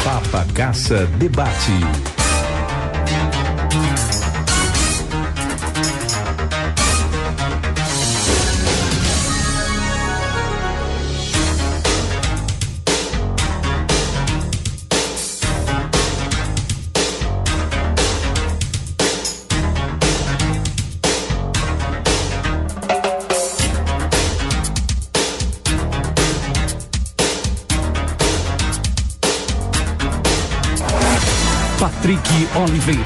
Papacaça Debate. Patrick Oliveira.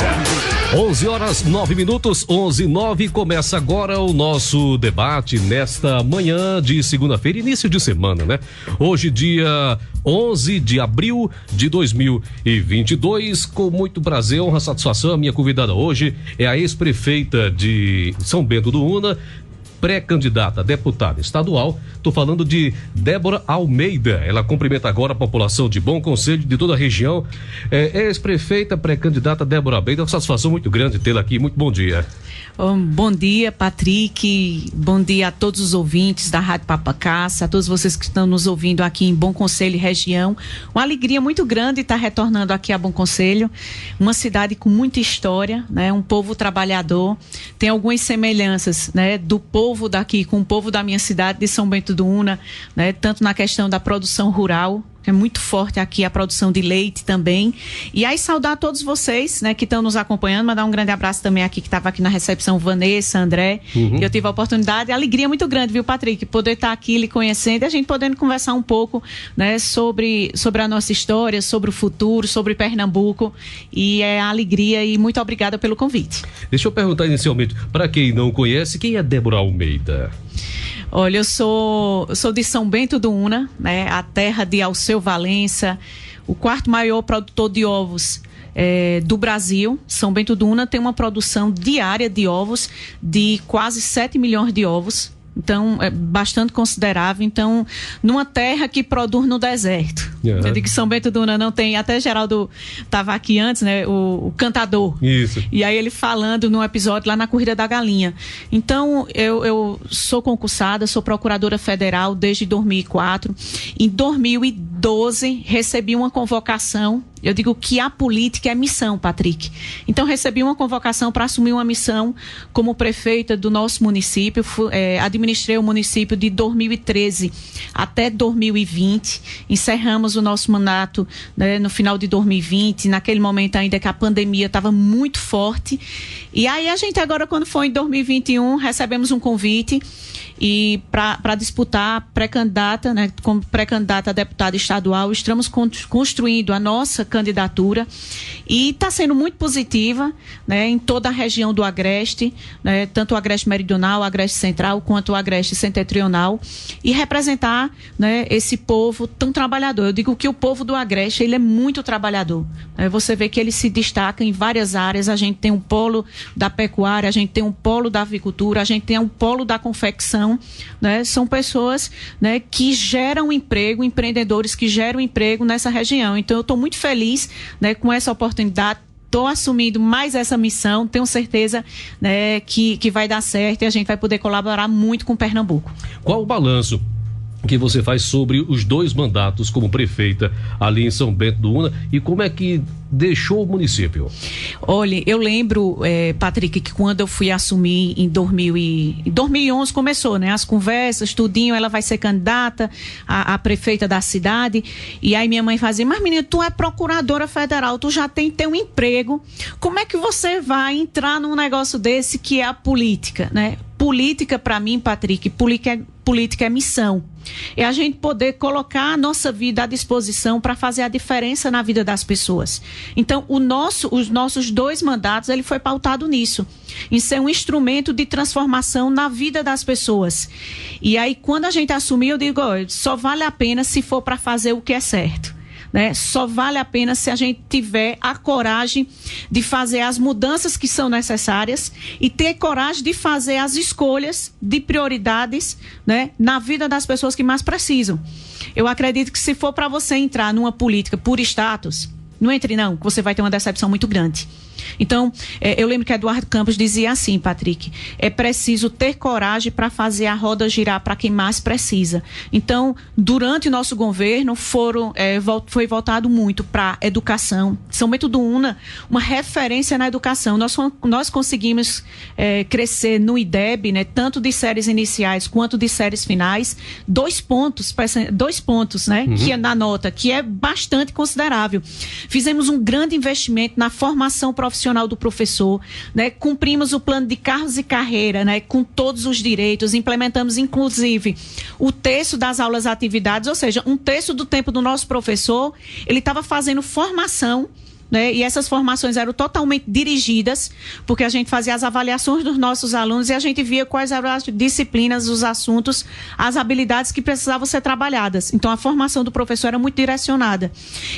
11h09, 11h09, começa agora o nosso debate nesta manhã de segunda-feira, início de semana, né? Hoje, dia 11 de abril de 2022, com muito prazer, honra, satisfação, a minha convidada hoje é a ex-prefeita de São Bento do Una, pré-candidata a deputada estadual. Estou falando de Débora Almeida. Ela cumprimenta agora a população de Bom Conselho, de toda a região. Ex-prefeita, pré-candidata Débora Almeida, é uma satisfação muito grande tê-la aqui. Muito bom dia. Bom dia, Patrick. Bom dia a todos os ouvintes da Rádio Papacaça, a todos vocês que estão nos ouvindo aqui em Bom Conselho e região. Uma alegria muito grande estar retornando aqui a Bom Conselho, uma cidade com muita história, né? Um povo trabalhador. Tem algumas semelhanças, né, do povo daqui com o povo da minha cidade de São Bento do Una, né? Tanto na questão da produção rural, que é muito forte aqui, a produção de leite também. E aí saudar todos vocês, né, que estão nos acompanhando, mandar um grande abraço também aqui, que estava aqui na recepção, Vanessa, André. Eu tive a oportunidade, alegria muito grande, viu, Patrick, poder estar aqui lhe conhecendo e a gente podendo conversar um pouco, né, sobre a nossa história, sobre o futuro, sobre Pernambuco. E é a alegria e muito obrigada pelo convite. Deixa eu perguntar inicialmente, para quem não conhece, quem é Débora Almeida? Olha, eu sou de São Bento do Una, né, a terra de Alceu Valença, o quarto maior produtor de ovos do Brasil. São Bento do Una tem uma produção diária de ovos de quase 7 milhões de ovos. Então, é bastante considerável. Então, numa terra que produz no deserto. Eu digo que São Bento do Una não tem... Até Geraldo estava aqui antes, né? O cantador. Isso. E aí ele falando num episódio lá na Corrida da Galinha. Então, eu sou concursada, sou procuradora federal desde 2004. Em 2012, recebi uma convocação. Eu digo que a política é missão, Patrick. Então, recebi uma convocação para assumir uma missão como prefeita do nosso município. Administrei o município de 2013 até 2020. Encerramos o nosso mandato, né, no final de 2020, naquele momento ainda que a pandemia estava muito forte. E aí a gente agora, quando foi em 2021, recebemos um convite e para disputar pré-candidata, né, como pré-candidata a deputada estadual. Estamos construindo a nossa candidatura e está sendo muito positiva, né, em toda a região do Agreste, né, tanto o Agreste Meridional, o Agreste Central, quanto o Agreste Setentrional, e representar, né, esse povo tão trabalhador. Eu digo que o povo do Agreste, ele é muito trabalhador. Você vê que ele se destaca em várias áreas. A gente tem um polo da pecuária, a gente tem um polo da avicultura, a gente tem um polo da confecção, né? São pessoas, né, que geram emprego, empreendedores que geram emprego nessa região. Então, eu estou muito feliz, né, com essa oportunidade. Estou assumindo mais essa missão, tenho certeza, né, que vai dar certo e a gente vai poder colaborar muito com Pernambuco. Qual o balanço que você faz sobre os 2 mandatos como prefeita ali em São Bento do Una e como é que deixou o município? Olha, eu lembro, Patrick, que quando eu fui assumir em 2011 começou, né, as conversas, tudinho, ela vai ser candidata a prefeita da cidade, e aí minha mãe fazia, mas menina, tu é procuradora federal, tu já tem teu emprego, como é que você vai entrar num negócio desse que é a política, né? Política, para mim, Patrick, política é missão. É a gente poder colocar a nossa vida à disposição para fazer a diferença na vida das pessoas. Então, os nossos 2 mandatos, ele foi pautado nisso, em ser um instrumento de transformação na vida das pessoas. E aí, quando a gente assumiu, eu digo, só vale a pena se for para fazer o que é certo. Né? Só vale a pena se a gente tiver a coragem de fazer as mudanças que são necessárias e ter coragem de fazer as escolhas de prioridades, né, na vida das pessoas que mais precisam. Eu acredito que se for para você entrar numa política por status, não entre não, que você vai ter uma decepção muito grande. Então, eu lembro que Eduardo Campos dizia assim, Patrick, é preciso ter coragem para fazer a roda girar para quem mais precisa. Então, durante o nosso governo, foi voltado muito para a educação. São Bento do Una, uma referência na educação. Nós conseguimos crescer no IDEB, né, tanto de séries iniciais quanto de séries finais, 2 pontos, né, que é na nota, que é bastante considerável. Fizemos um grande investimento na formação profissional do professor, né? Cumprimos o plano de cargos e carreira, né? Com todos os direitos, implementamos inclusive o terço das aulas atividades, ou seja, 1/3 do tempo do nosso professor, ele estava fazendo formação, né? E essas formações eram totalmente dirigidas, porque a gente fazia as avaliações dos nossos alunos e a gente via quais eram as disciplinas, os assuntos, as habilidades que precisavam ser trabalhadas. Então, a formação do professor era muito direcionada.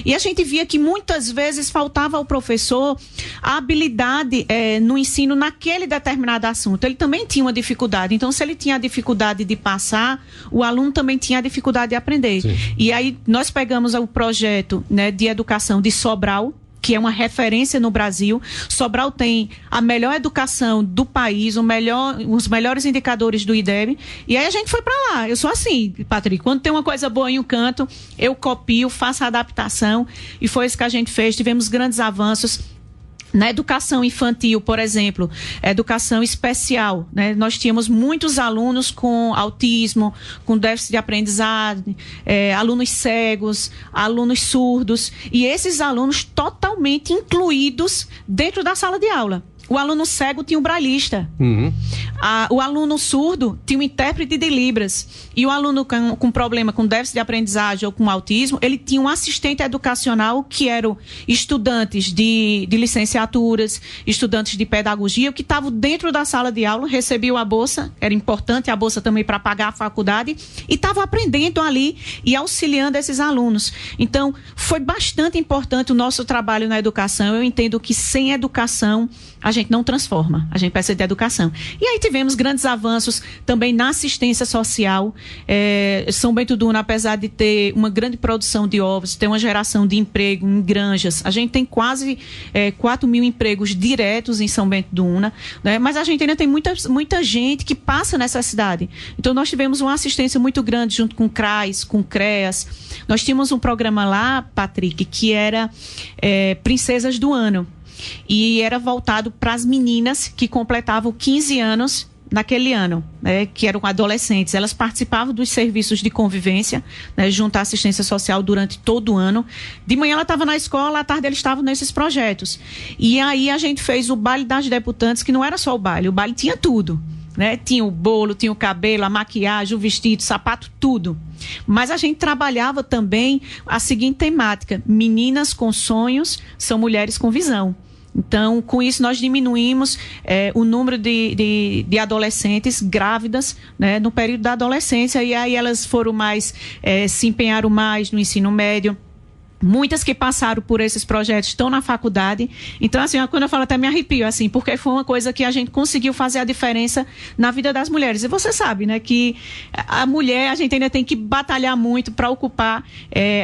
E a gente via que muitas vezes faltava ao professor a habilidade no ensino naquele determinado assunto. Ele também tinha uma dificuldade. Então, se ele tinha a dificuldade de passar, o aluno também tinha a dificuldade de aprender. Sim. E aí, nós pegamos o projeto, né, de educação de Sobral, que é uma referência no Brasil. Sobral tem a melhor educação do país, os melhores indicadores do IDEB, e aí a gente foi para lá. Eu sou assim, Patrick, quando tem uma coisa boa em um canto, eu copio, faço a adaptação, e foi isso que a gente fez. Tivemos grandes avanços. Na educação infantil, por exemplo, educação especial, né? Nós tínhamos muitos alunos com autismo, com déficit de aprendizagem, alunos cegos, alunos surdos, e esses alunos totalmente incluídos dentro da sala de aula. O aluno cego tinha um braillista. O aluno surdo tinha um intérprete de Libras. E o aluno com problema, com déficit de aprendizagem ou com autismo, ele tinha um assistente educacional, que eram estudantes de licenciaturas, estudantes de pedagogia, que estavam dentro da sala de aula, recebiam a bolsa, era importante a bolsa também para pagar a faculdade, e estavam aprendendo ali e auxiliando esses alunos. Então, foi bastante importante o nosso trabalho na educação. Eu entendo que sem educação a gente não transforma, a gente precisa de educação. E aí tivemos grandes avanços também na assistência social. São Bento do Una, apesar de ter uma grande produção de ovos, ter uma geração de emprego em granjas, a gente tem quase 4 mil empregos diretos em São Bento do Una, né? Mas a gente ainda tem muita gente que passa necessidade. Então nós tivemos uma assistência muito grande junto com o CRAS, com o CREAS. Nós tínhamos um programa lá, Patrick, que era Princesas do Ano. E era voltado para as meninas que completavam 15 anos naquele ano, né, que eram adolescentes. Elas participavam dos serviços de convivência, né, junto à assistência social durante todo o ano. De manhã ela estava na escola, à tarde eles estavam nesses projetos. E aí a gente fez o baile das deputantes, que não era só o baile tinha tudo. Né? Tinha o bolo, tinha o cabelo, a maquiagem, o vestido, o sapato, tudo. Mas a gente trabalhava também a seguinte temática: meninas com sonhos são mulheres com visão. Então, com isso, nós diminuímos o número de adolescentes grávidas, né, no período da adolescência, e aí elas se empenharam mais no ensino médio. Muitas que passaram por esses projetos estão na faculdade. Então, assim, quando eu falo, até me arrepio, assim, porque foi uma coisa que a gente conseguiu fazer a diferença na vida das mulheres. E você sabe, né, que a mulher, a gente ainda tem que batalhar muito para ocupar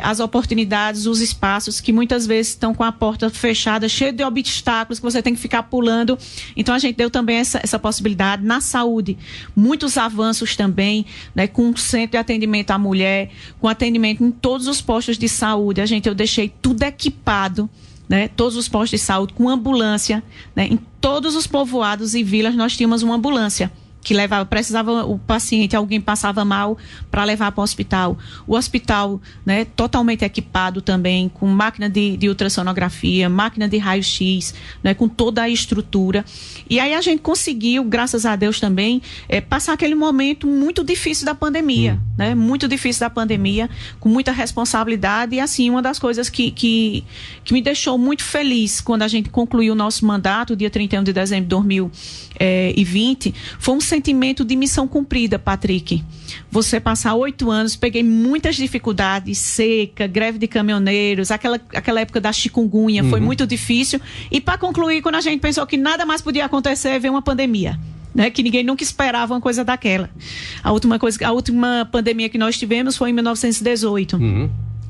as oportunidades, os espaços que muitas vezes estão com a porta fechada, cheio de obstáculos que você tem que ficar pulando. Então, a gente deu também essa possibilidade. Na saúde, muitos avanços também, né, com o centro de atendimento à mulher, com atendimento em todos os postos de saúde. Eu deixei tudo equipado, né? Todos os postos de saúde com ambulância, né? Em todos os povoados e vilas nós tínhamos uma ambulância que precisava o paciente, alguém passava mal, para levar para o hospital. O hospital, né, totalmente equipado também, com máquina de ultrassonografia, máquina de raio-x, né, com toda a estrutura. E aí a gente conseguiu, graças a Deus também, passar aquele momento muito difícil da pandemia, né, muito difícil da pandemia, com muita responsabilidade. E assim, uma das coisas que me deixou muito feliz quando a gente concluiu o nosso mandato, dia 31 de dezembro de 2020, foi um sentimento de missão cumprida, Patrick. Você passar 8 anos, peguei muitas dificuldades, seca, greve de caminhoneiros, aquela época da chikungunya, foi muito difícil. E para concluir, quando a gente pensou que nada mais podia acontecer, veio uma pandemia, né? Que ninguém nunca esperava uma coisa daquela. A última pandemia que nós tivemos foi em 1918.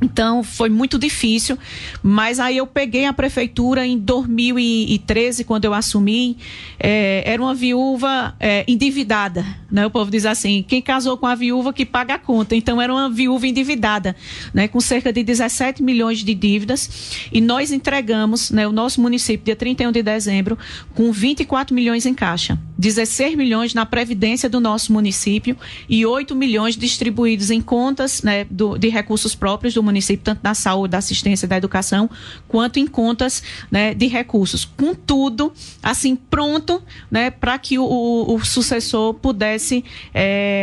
Então, foi muito difícil, mas aí eu peguei a prefeitura em 2013, quando eu assumi, era uma viúva endividada, né? O povo diz assim, quem casou com a viúva que paga a conta. Então, era uma viúva endividada, né? Com cerca de 17 milhões de dívidas, e nós entregamos, né, o nosso município, dia 31 de dezembro, com 24 milhões em caixa, 16 milhões na previdência do nosso município e 8 milhões distribuídos em contas, né, de recursos próprios do município, tanto da saúde, da assistência, da educação, quanto em contas, né, de recursos. Com tudo, assim, pronto, né, para que o sucessor pudesse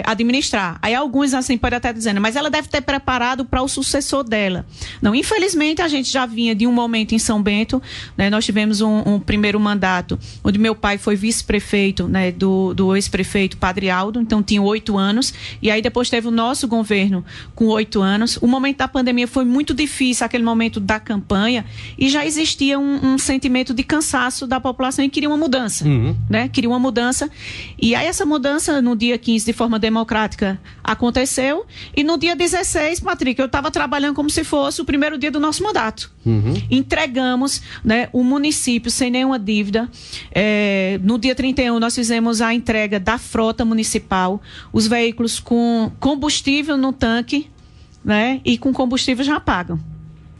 administrar. Aí alguns, assim, podem até dizer, mas ela deve ter preparado para o sucessor dela. Não, infelizmente, a gente já vinha de um momento em São Bento, né, nós tivemos um primeiro mandato, onde meu pai foi vice-prefeito, né, do ex-prefeito Padre Aldo, então tinha 8 anos, e aí depois teve o nosso governo com 8 anos. O momento da pandemia foi muito difícil, aquele momento da campanha, e já existia um sentimento de cansaço da população e queria uma mudança, né? Queria uma mudança, e aí essa mudança no dia 15, de forma democrática, aconteceu, e no dia 16, Patrick, eu estava trabalhando como se fosse o primeiro dia do nosso mandato. Entregamos, né, o município sem nenhuma dívida. No dia 31, nós fizemos a entrega da frota municipal, os veículos com combustível no tanque, né, e com combustível já pagam.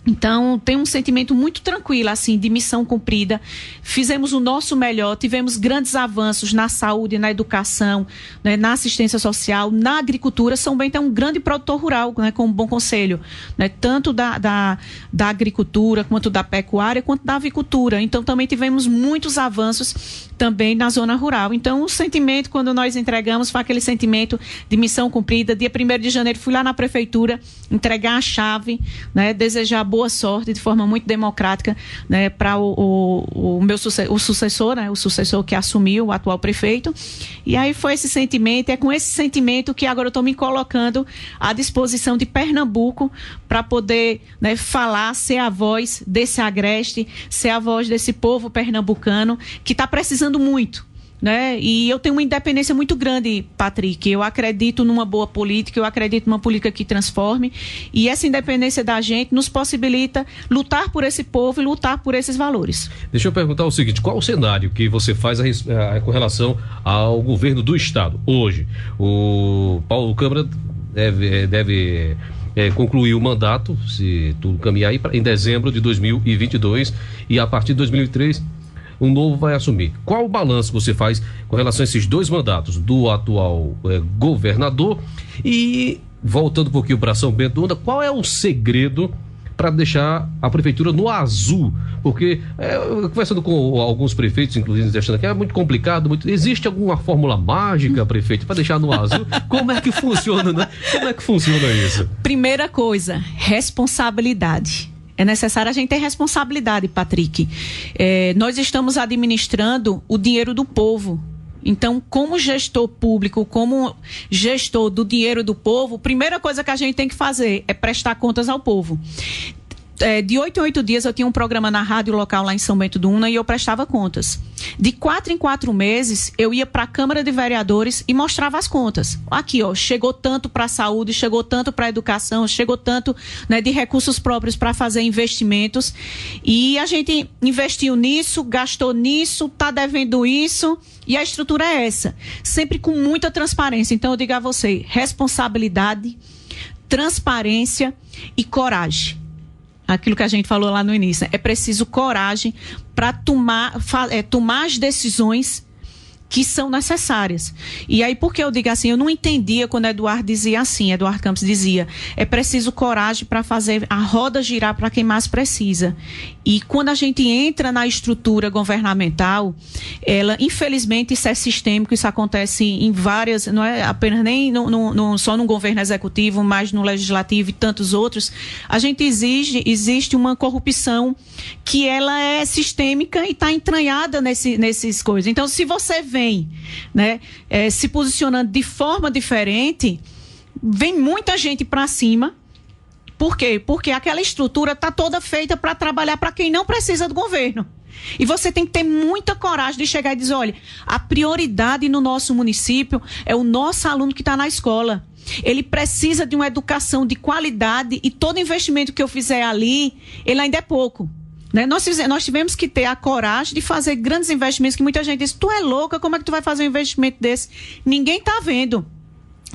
Então, tem um sentimento muito tranquilo, assim, de missão cumprida. Fizemos o nosso melhor, tivemos grandes avanços na saúde, na educação, né, na assistência social, na agricultura. São Bento é um grande produtor rural, né, com um bom conselho, né, tanto da agricultura, quanto da pecuária, quanto da avicultura. Então, também tivemos muitos avanços também na zona rural. Então, o sentimento, quando nós entregamos, foi aquele sentimento de missão cumprida. Dia 1º de janeiro, fui lá na prefeitura entregar a chave, né, desejar boa sorte de forma muito democrática, né, para o sucessor, né, o sucessor que assumiu, o atual prefeito. E aí foi esse sentimento, é com esse sentimento que agora eu estou me colocando à disposição de Pernambuco para poder, né, falar, ser a voz desse agreste, ser a voz desse povo pernambucano que está precisando muito, né? E eu tenho uma independência muito grande, Patrick. Eu acredito numa boa política, eu acredito numa política que transforme, e essa independência da gente nos possibilita lutar por esse povo e lutar por esses valores. Deixa eu perguntar o seguinte, qual o cenário que você faz com relação ao governo do estado hoje? O Paulo Câmara deve concluir o mandato, se tudo caminhar aí, em dezembro de 2022, e a partir de 2023 um novo vai assumir. Qual o balanço você faz com relação a esses dois mandatos do atual governador? E, voltando um pouquinho para São Bento, qual é o segredo para deixar a prefeitura no azul? Porque, conversando com alguns prefeitos, inclusive, achando que é muito complicado, existe alguma fórmula mágica, prefeito, para deixar no azul? Como é que funciona, né? Como é que funciona isso? Primeira coisa, responsabilidade. É necessário a gente ter responsabilidade, Patrick. Nós estamos administrando o dinheiro do povo. Então, como gestor público, como gestor do dinheiro do povo, a primeira coisa que a gente tem que fazer é prestar contas ao povo. De 8 em 8 dias eu tinha um programa na rádio local lá em São Bento do Una e eu prestava contas. De 4 em 4 meses eu ia para a Câmara de Vereadores e mostrava as contas. Aqui, ó, chegou tanto para a saúde, chegou tanto para a educação, chegou tanto, né, de recursos próprios para fazer investimentos, e a gente investiu nisso, gastou nisso, está devendo isso, e a estrutura é essa, sempre com muita transparência. Então eu digo a você, responsabilidade, transparência e coragem. Aquilo que a gente falou lá no início, né? É preciso coragem para tomar as decisões que são necessárias. E aí, por que eu digo assim? Eu não entendia quando Eduardo dizia assim, Eduardo Campos dizia, é preciso coragem para fazer a roda girar para quem mais precisa. E quando a gente entra na estrutura governamental, ela, infelizmente, isso é sistêmico, isso acontece em várias, não é apenas nem só no governo executivo, mas no legislativo e tantos outros, a gente existe uma corrupção que ela é sistêmica e está entranhada nesses coisas. Então, se você vem, né, se posicionando de forma diferente, vem muita gente para cima Por quê? Porque aquela estrutura está toda feita para trabalhar para quem não precisa do governo. E você tem que ter muita coragem de chegar e dizer, olha, a prioridade no nosso município é o nosso aluno que está na escola. Ele precisa de uma educação de qualidade e todo investimento que eu fizer ali, ele ainda é pouco. Né? Nós tivemos que ter a coragem de fazer grandes investimentos, que muita gente diz, tu é louca, como é que tu vai fazer um investimento desse? Ninguém está vendo.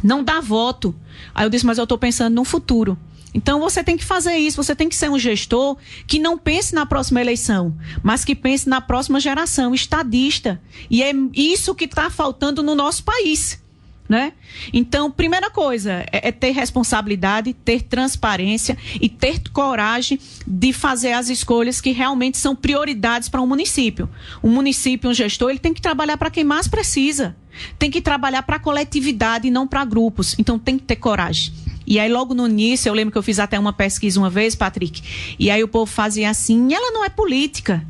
Não dá voto. Aí eu disse, mas eu estou pensando no futuro. Então você tem que fazer isso, você tem que ser um gestor que não pense na próxima eleição, mas que pense na próxima geração, estadista. E é isso que está faltando no nosso país. Né? Então, primeira coisa é ter responsabilidade, ter transparência e ter coragem de fazer as escolhas que realmente são prioridades para um município. Um município, um gestor, ele tem que trabalhar para quem mais precisa. Tem que trabalhar para a coletividade e não para grupos. Então, tem que ter coragem. E aí, logo no início, eu lembro que eu fiz até uma pesquisa uma vez, Patrick, e aí o povo fazia assim, ela não é política.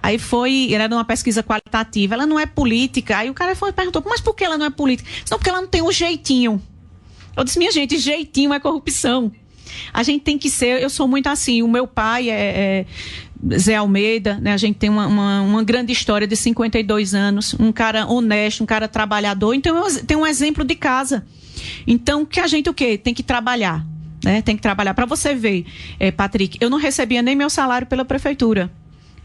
Aí era uma pesquisa qualitativa, ela não é política. Aí o cara perguntou, mas por que ela não é política? Não, porque ela não tem um jeitinho. Eu disse, minha gente, jeitinho é corrupção. A gente tem que ser, eu sou muito assim, o meu pai é Zé Almeida, né? A gente tem uma grande história de 52 anos, um cara honesto, um cara trabalhador, então eu tenho um exemplo de casa. Então, que a gente o quê? Tem que trabalhar, né? Tem que trabalhar. Para você ver, Patrick, eu não recebia nem meu salário pela prefeitura.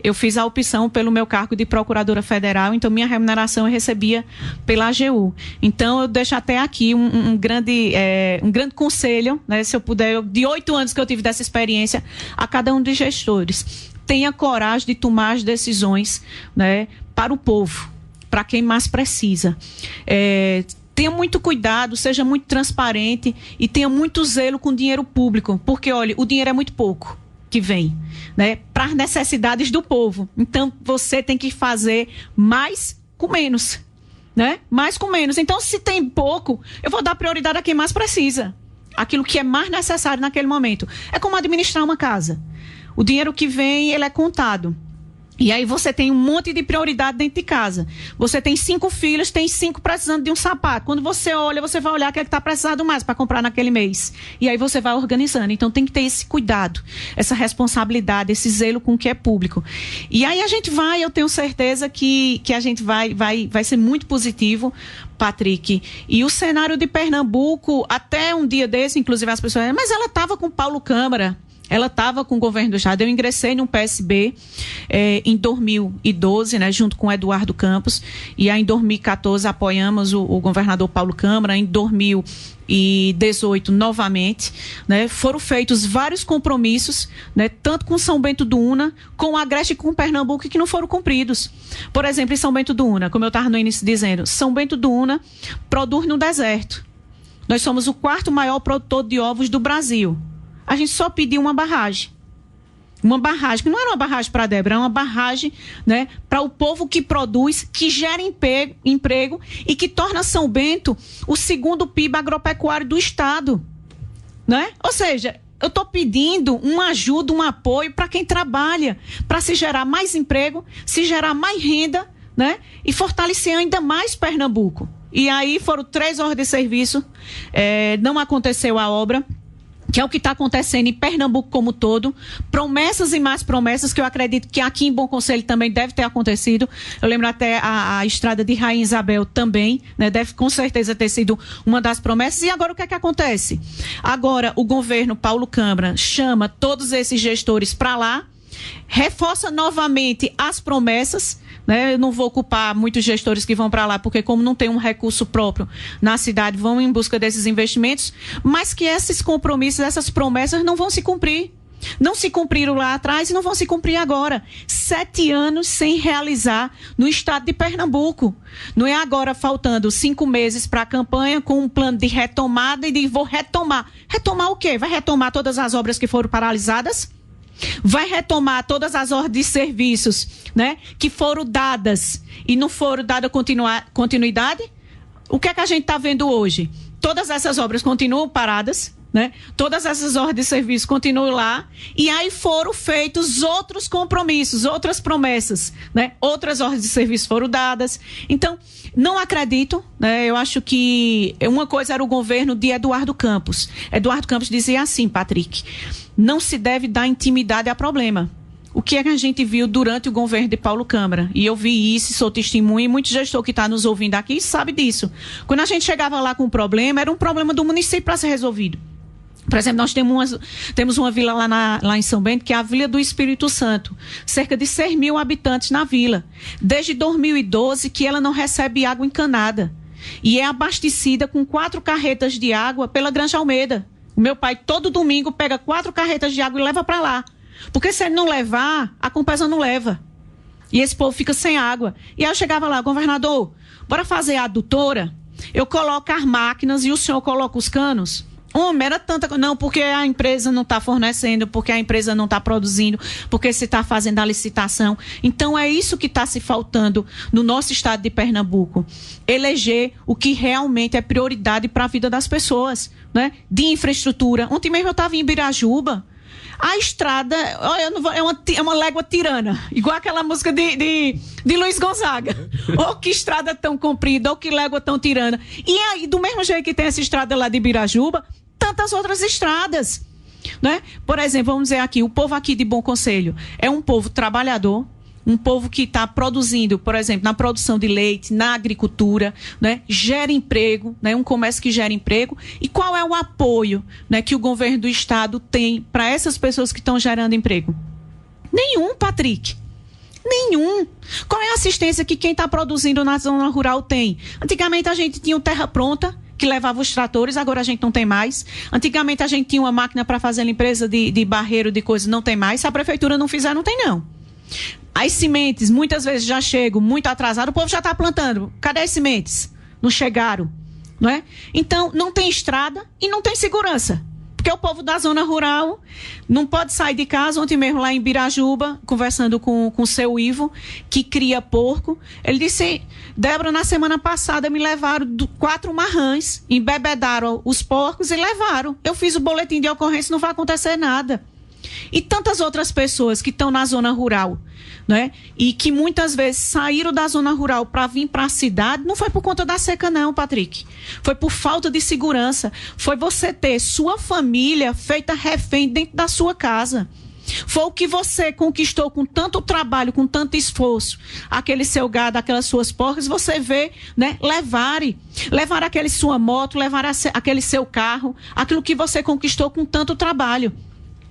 Eu fiz a opção pelo meu cargo de procuradora federal, então minha remuneração eu recebia pela AGU. Então eu deixo até aqui um grande conselho, né, se eu puder, de 8 anos que eu tive dessa experiência, a cada um dos gestores. Tenha coragem de tomar as decisões, né, para o povo, para quem mais precisa. Tenha muito cuidado, seja muito transparente e tenha muito zelo com o dinheiro público, porque, olha, o dinheiro é muito pouco que vem, né, para as necessidades do povo. Então, você tem que fazer mais com menos, né? Mais com menos. Então, se tem pouco, eu vou dar prioridade a quem mais precisa. Aquilo que é mais necessário naquele momento. É como administrar uma casa. O dinheiro que vem, ele é contado. E aí você tem um monte de prioridade dentro de casa. Você tem 5 filhos, tem 5 precisando de um sapato. Quando você olha, você vai olhar o que é que está precisando mais para comprar naquele mês. E aí você vai organizando. Então tem que ter esse cuidado, essa responsabilidade, esse zelo com o que é público. E aí a gente vai, eu tenho certeza que a gente vai ser muito positivo, Patrick. E o cenário de Pernambuco, até um dia desse, inclusive as pessoas, mas ela estava com Paulo Câmara. Ela estava com o governo do estado. Eu ingressei no PSB em 2012, né, junto com o Eduardo Campos. E aí em 2014 apoiamos o governador Paulo Câmara. Em 2018 novamente, né, foram feitos vários compromissos, né, tanto com São Bento do Una, com o Agreste e com Pernambuco, que não foram cumpridos. Por exemplo, em São Bento do Una, como eu estava no início dizendo, São Bento do Una produz no deserto. Nós somos o 4º maior produtor de ovos do Brasil. A gente só pediu uma barragem. Uma barragem, que não era uma barragem para a Débora, era uma barragem, né, para o povo que produz, que gera emprego e que torna São Bento o 2º PIB agropecuário do estado. Né? Ou seja, eu estou pedindo uma ajuda, um apoio para quem trabalha, para se gerar mais emprego, se gerar mais renda, né, e fortalecer ainda mais Pernambuco. E aí foram 3 horas de serviço, não aconteceu a obra, que é o que está acontecendo em Pernambuco como todo, promessas e mais promessas, que eu acredito que aqui em Bom Conselho também deve ter acontecido. Eu lembro até a estrada de Rainha Isabel também, né, deve com certeza ter sido uma das promessas. E agora o que é que acontece? Agora o governo Paulo Câmara chama todos esses gestores para lá, reforça novamente as promessas, né? Eu não vou culpar muitos gestores que vão para lá, porque como não tem um recurso próprio na cidade, vão em busca desses investimentos, mas que esses compromissos, essas promessas não vão se cumprir. Não se cumpriram lá atrás e não vão se cumprir agora. 7 anos sem realizar no estado de Pernambuco. Não é agora faltando 5 meses para a campanha com um plano de retomada e de vou retomar. Retomar o quê? Vai retomar todas as obras que foram paralisadas? Vai retomar todas as ordens de serviços, né, que foram dadas e não foram dadas continuidade? O que é que a gente está vendo hoje? Todas essas obras continuam paradas, né? Todas essas ordens de serviço continuam lá, e aí foram feitos outros compromissos, outras promessas, né? Outras ordens de serviço foram dadas. Então, não acredito, né? Eu acho que uma coisa era o governo de Eduardo Campos. Eduardo Campos dizia assim, Patrick, não se deve dar intimidade a problema. O que é que a gente viu durante o governo de Paulo Câmara? E eu vi isso, sou testemunha, e muito gestor que está nos ouvindo aqui sabe disso. Quando a gente chegava lá com um problema, era um problema do município para ser resolvido. Por exemplo, nós temos uma vila lá em São Bento, que é a Vila do Espírito Santo. Cerca de 6 mil habitantes na vila. Desde 2012 que ela não recebe água encanada. E é abastecida com 4 carretas de água pela Granja Almeida. O meu pai, todo domingo, pega 4 carretas de água e leva para lá. Porque se ele não levar, a Compesa não leva. E esse povo fica sem água. E aí eu chegava lá, governador, bora fazer a adutora? Eu coloco as máquinas e o senhor coloca os canos? Homem, era tanta coisa. Não, porque a empresa não está fornecendo, porque a empresa não está produzindo, porque se está fazendo a licitação. Então é isso que está se faltando no nosso estado de Pernambuco. Eleger o que realmente é prioridade para a vida das pessoas, né? De infraestrutura. Ontem mesmo eu estava em Ibirajuba. A estrada é uma légua tirana, igual aquela música de Luiz Gonzaga. Ou que estrada tão comprida, ou que légua tão tirana. E aí, do mesmo jeito que tem essa estrada lá de Ibirajuba, tantas outras estradas, né? Por exemplo, vamos dizer aqui, o povo aqui de Bom Conselho é um povo trabalhador, um povo que está produzindo, por exemplo, na produção de leite, na agricultura, né? Gera emprego, né? Um comércio que gera emprego. E qual é o apoio, né, que o governo do estado tem para essas pessoas que estão gerando emprego? Nenhum, Patrick. Nenhum. Qual é a assistência que quem está produzindo na zona rural tem? Antigamente a gente tinha o terra pronta, que levava os tratores, agora a gente não tem mais. Antigamente a gente tinha uma máquina para fazer limpeza de barreiro, de coisa, não tem mais. Se a prefeitura não fizer, não tem não. As sementes, muitas vezes já chegam muito atrasado, o povo já está plantando. Cadê as sementes? Não chegaram, não é? Então, não tem estrada e não tem segurança. Porque o povo da zona rural não pode sair de casa. Ontem mesmo lá em Ibirajuba, conversando com o seu Ivo, que cria porco, ele disse, Débora, na semana passada me levaram 4 marrãs, embebedaram os porcos e levaram. Eu fiz o boletim de ocorrência, não vai acontecer nada. E tantas outras pessoas que estão na zona rural, né? E que muitas vezes saíram da zona rural para vir para a cidade, não foi por conta da seca não, Patrick. Foi por falta de segurança. Foi você ter sua família feita refém dentro da sua casa. Foi o que você conquistou com tanto trabalho, com tanto esforço. Aquele seu gado, aquelas suas porcas, você vê, né? Levar aquele sua moto, levar aquele seu carro, aquilo que você conquistou com tanto trabalho.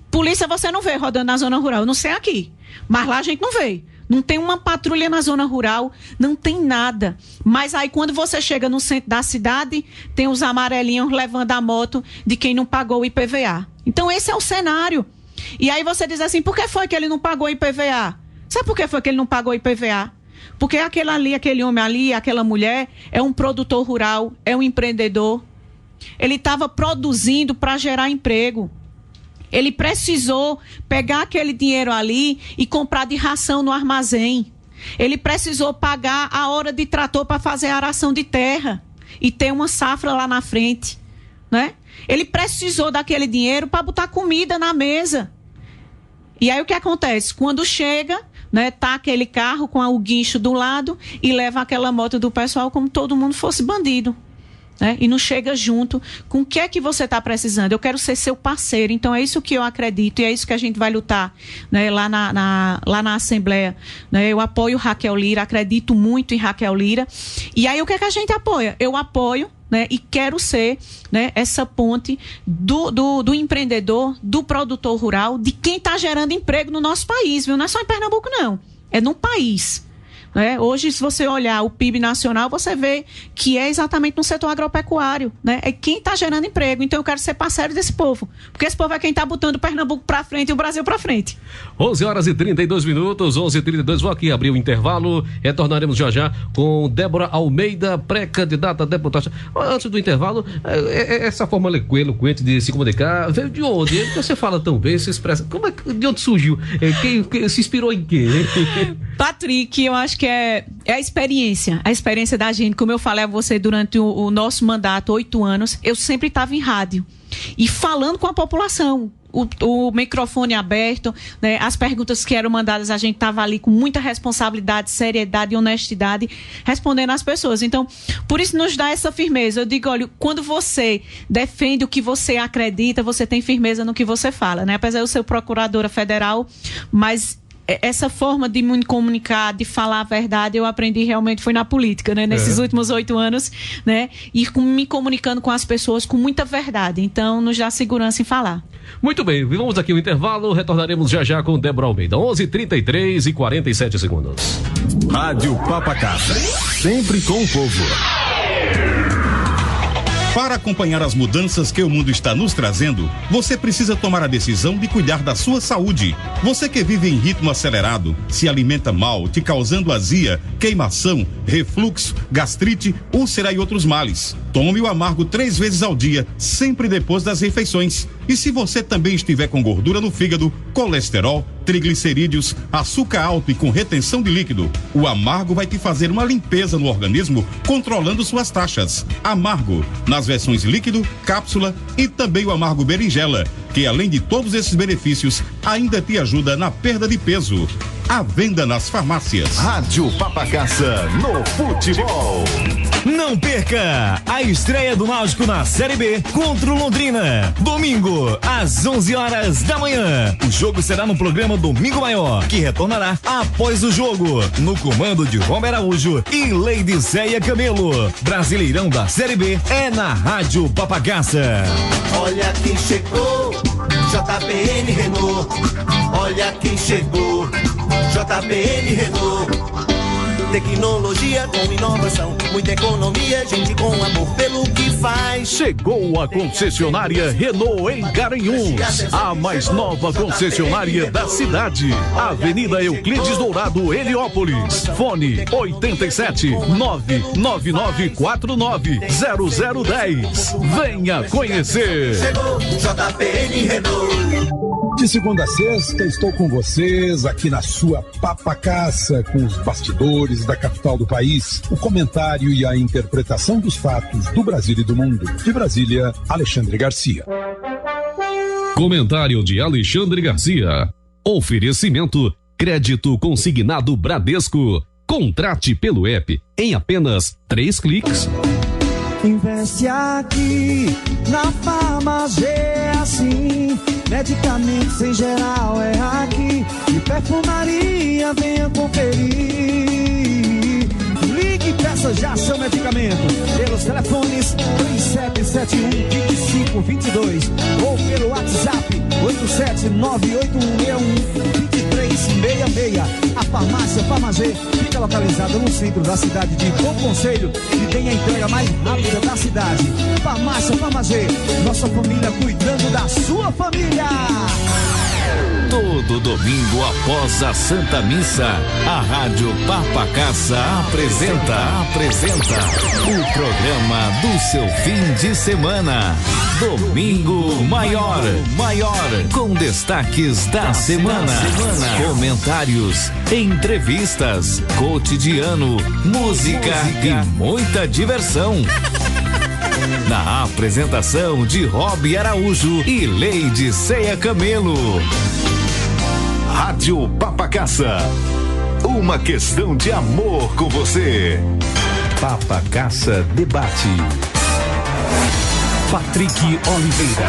Polícia você não vê rodando na zona rural, eu não sei aqui, mas lá a gente não vê. Não tem uma patrulha na zona rural, não tem nada. Mas aí quando você chega no centro da cidade, tem os amarelinhos levando a moto de quem não pagou o IPVA. Então esse é o cenário. E aí você diz assim, por que foi que ele não pagou o IPVA? Sabe por que foi que ele não pagou o IPVA? Porque aquele homem ali, aquela mulher, é um produtor rural, é um empreendedor. Ele estava produzindo para gerar emprego. Ele precisou pegar aquele dinheiro ali e comprar de ração no armazém. Ele precisou pagar a hora de trator para fazer a aração de terra e ter uma safra lá na frente, né? Ele precisou daquele dinheiro para botar comida na mesa. E aí o que acontece? Quando chega, né, tá aquele carro com o guincho do lado e leva aquela moto do pessoal como todo mundo fosse bandido. Né? E não chega junto com o que é que você está precisando. Eu quero ser seu parceiro, então é isso que eu acredito e é isso que a gente vai lutar, né? Lá na Assembleia, né? Eu apoio Raquel Lira, acredito muito em Raquel Lira. E aí o que é que a gente apoia? Eu apoio, né? E quero ser, né, essa ponte do empreendedor, do produtor rural, de quem está gerando emprego no nosso país, viu? Não é só em Pernambuco não, é no país. Hoje, se você olhar o PIB nacional, você vê que é exatamente no setor agropecuário, né? É quem está gerando emprego. Então, eu quero ser parceiro desse povo, porque esse povo é quem está botando o Pernambuco para frente e o Brasil para frente. 11h32, 11h32, vou aqui abrir o intervalo, retornaremos já com Débora Almeida, pré-candidata a deputada. Antes do intervalo, essa forma eloquente de se comunicar, veio de onde? Você fala tão bem, se expressa, de onde surgiu? Quem se inspirou em quê? Patrick, eu acho que é a experiência da gente. Como eu falei a você durante o nosso mandato, 8 anos, eu sempre estava em rádio. e falando com a população. O microfone aberto, né, as perguntas que eram mandadas, a gente estava ali com muita responsabilidade, seriedade e honestidade, respondendo às pessoas. Então, por isso nos dá essa firmeza. Eu digo, olha, quando você defende o que você acredita, você tem firmeza no que você fala, né? Apesar de eu ser procuradora federal, mas essa forma de me comunicar, de falar a verdade, eu aprendi realmente foi na política, né? Nesses últimos 8 anos, né? E me comunicando com as pessoas com muita verdade. Então, nos dá segurança em falar. Muito bem, vamos aqui ao intervalo, retornaremos já com Débora Almeida. 11h33 e 47 segundos. Rádio Papacassa, sempre com o povo. Para acompanhar as mudanças que o mundo está nos trazendo, você precisa tomar a decisão de cuidar da sua saúde. Você que vive em ritmo acelerado, se alimenta mal, te causando azia, queimação, refluxo, gastrite, úlcera e outros males. Tome o amargo 3 vezes ao dia, sempre depois das refeições. E se você também estiver com gordura no fígado, colesterol, triglicerídeos, açúcar alto e com retenção de líquido, o amargo vai te fazer uma limpeza no organismo, controlando suas taxas. Amargo, nas versões líquido, cápsula e também o amargo berinjela, que além de todos esses benefícios, ainda te ajuda na perda de peso. À venda nas farmácias. Rádio Papacassa no futebol. Não perca a estreia do Náutico na Série B contra o Londrina. Domingo, às 11 horas da manhã. O jogo será no programa Domingo Maior, que retornará após o jogo, no comando de Romer Araújo e Lady Ceia Camelo. Brasileirão da Série B é na Rádio Papacassa. Olha quem chegou, JBN Renault. Olha quem chegou, JBN Renault. Tecnologia com inovação, muita economia, gente com amor pelo que faz. Chegou a concessionária Renault em Garanhuns, a mais nova concessionária da cidade. Avenida Euclides Dourado, Heliópolis. Fone 87-99949-0010. Venha conhecer. Chegou JBN Renault. De segunda a sexta, estou com vocês aqui na sua Papacassa, com os bastidores da capital do país, o comentário e a interpretação dos fatos do Brasil e do mundo. De Brasília, Alexandre Garcia. Comentário de Alexandre Garcia. Oferecimento: crédito consignado Bradesco. Contrate pelo app em apenas 3 cliques. Investe aqui na Farmagê, é assim. Medicamentos em geral é aqui. E perfumaria, venha conferir. Ligue e peça já seu medicamento pelos telefones 3771-2522 ou pelo WhatsApp 87981612366. A farmácia Farmagê fica localizada no centro da cidade de Bom Conselho e tem a entrega mais rápida da cidade. Farmácia Farmagê, nossa família cuidando da sua família. Todo domingo após a Santa Missa, a Rádio Papacassa apresenta o programa do seu fim de semana. Domingo Maior, com destaques da semana. Comentários, entrevistas, cotidiano, música e muita diversão. Na apresentação de Rob Araújo e Lady Ceia Camelo. Rádio Papacassa, uma questão de amor com você. Papacassa Debate. Patrick Oliveira.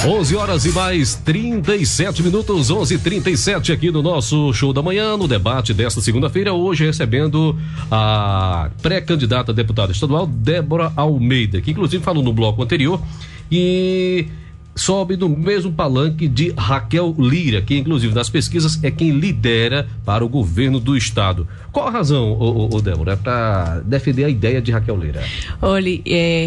11 horas e mais 37 minutos, 11h37 aqui no nosso Show da Manhã, no debate desta segunda-feira, hoje recebendo a pré-candidata a deputada estadual Débora Almeida, que inclusive falou no bloco anterior e sobe no mesmo palanque de Raquel Lira, que inclusive nas pesquisas é quem lidera para o governo do estado. Qual a razão, Débora, para defender a ideia de Raquel Lira? Olha,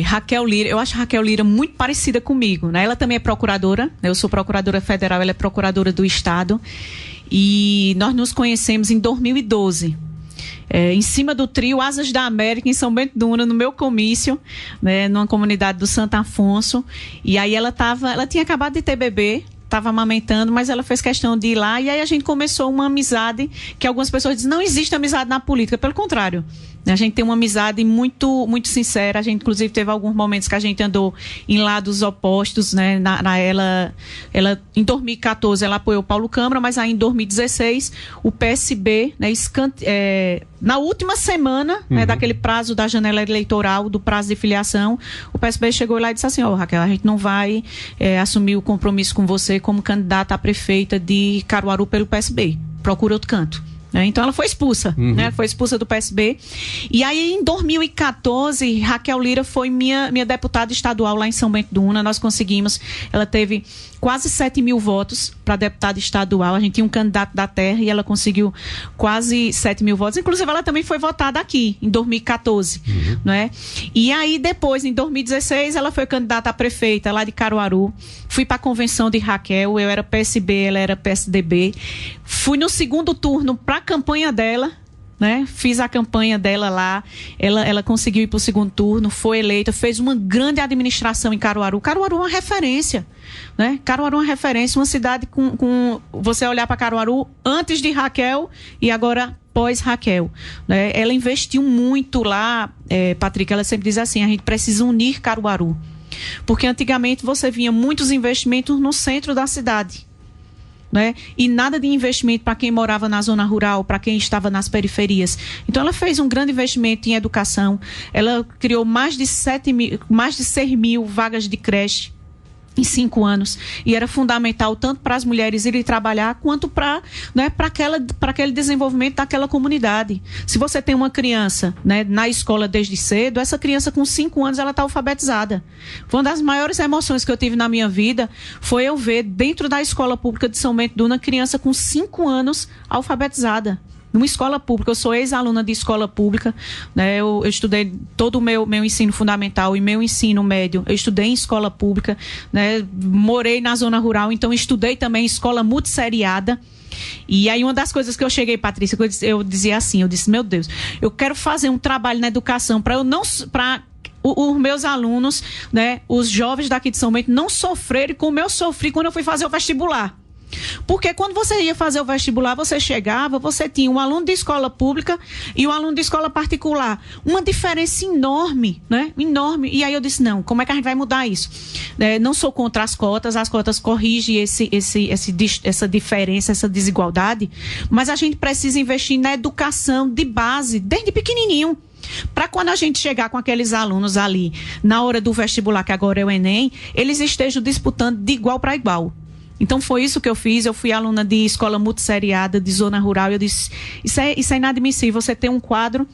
Raquel Lira, eu acho a Raquel Lira muito parecida comigo, né? Ela também é procuradora, né? Eu sou procuradora federal, ela é procuradora do estado e nós nos conhecemos em 2012. Em cima do trio Asas da América, em São Bento do Una, no meu comício, né, numa comunidade do Santo Afonso. E aí ela tinha acabado de ter bebê, estava amamentando, mas ela fez questão de ir lá. E aí a gente começou uma amizade que algumas pessoas dizem, não existe amizade na política, pelo contrário. A gente tem uma amizade muito, muito sincera. A gente, inclusive, teve alguns momentos que a gente andou em lados opostos, né? Ela, em 2014, ela apoiou Paulo Câmara, mas aí em 2016, o PSB, né, na última semana, né, daquele prazo da janela eleitoral, do prazo de filiação, o PSB chegou lá e disse assim: Raquel, a gente não vai assumir o compromisso com você como candidata a prefeita de Caruaru pelo PSB. Procura outro canto. Então ela foi expulsa, né? Foi expulsa do PSB. E aí em 2014, Raquel Lira foi minha deputada estadual lá em São Bento do Una. Nós conseguimos, ela teve quase 7 mil votos para deputada estadual. A gente tinha um candidato da terra e ela conseguiu quase 7 mil votos. Inclusive ela também foi votada aqui em 2014, né? E aí depois, em 2016, ela foi candidata a prefeita lá de Caruaru. Fui para a convenção de Raquel, eu era PSB, ela era PSDB. Fui no segundo turno para a campanha dela, né? Fiz a campanha dela lá, ela conseguiu ir para o segundo turno, foi eleita, fez uma grande administração em Caruaru. Caruaru é uma referência, né? Caruaru é uma referência, uma cidade com você olhar para Caruaru antes de Raquel e agora pós-Raquel, né? Ela investiu muito lá, Patrick, ela sempre diz assim: a gente precisa unir Caruaru, porque antigamente você vinha muitos investimentos no centro da cidade, né? E nada de investimento para quem morava na zona rural, para quem estava nas periferias. Então ela fez um grande investimento em educação, ela criou mais de 6 mil vagas de creche em 5 anos, e era fundamental tanto para as mulheres irem trabalhar quanto para, né, para aquele desenvolvimento daquela comunidade. Se você tem uma criança, né, na escola desde cedo, essa criança com 5 anos ela está alfabetizada. Uma das maiores emoções que eu tive na minha vida foi eu ver dentro da escola pública de São Bento do Una criança com 5 anos alfabetizada. Numa escola pública, eu sou ex-aluna de escola pública, né? Eu estudei todo o meu ensino fundamental e meu ensino médio, eu estudei em escola pública, né? Morei na zona rural, então estudei também em escola multisseriada. E aí uma das coisas que eu cheguei, Patrícia, eu dizia assim, eu disse: meu Deus, eu quero fazer um trabalho na educação para os meus alunos, né, os jovens daqui de São Bento não sofrerem como eu sofri quando eu fui fazer o vestibular. Porque quando você ia fazer o vestibular, você chegava, você tinha um aluno de escola pública e um aluno de escola particular. Uma diferença enorme, né? Enorme. E aí eu disse: não, como é que a gente vai mudar isso? Não sou contra as cotas corrigem essa diferença, essa desigualdade, mas a gente precisa investir na educação de base, desde pequenininho. Para quando a gente chegar com aqueles alunos ali, na hora do vestibular, que agora é o Enem, eles estejam disputando de igual para igual. Então foi isso que eu fiz. Eu fui aluna de escola multisseriada, de zona rural, e eu disse: isso é inadmissível, você ter um quadro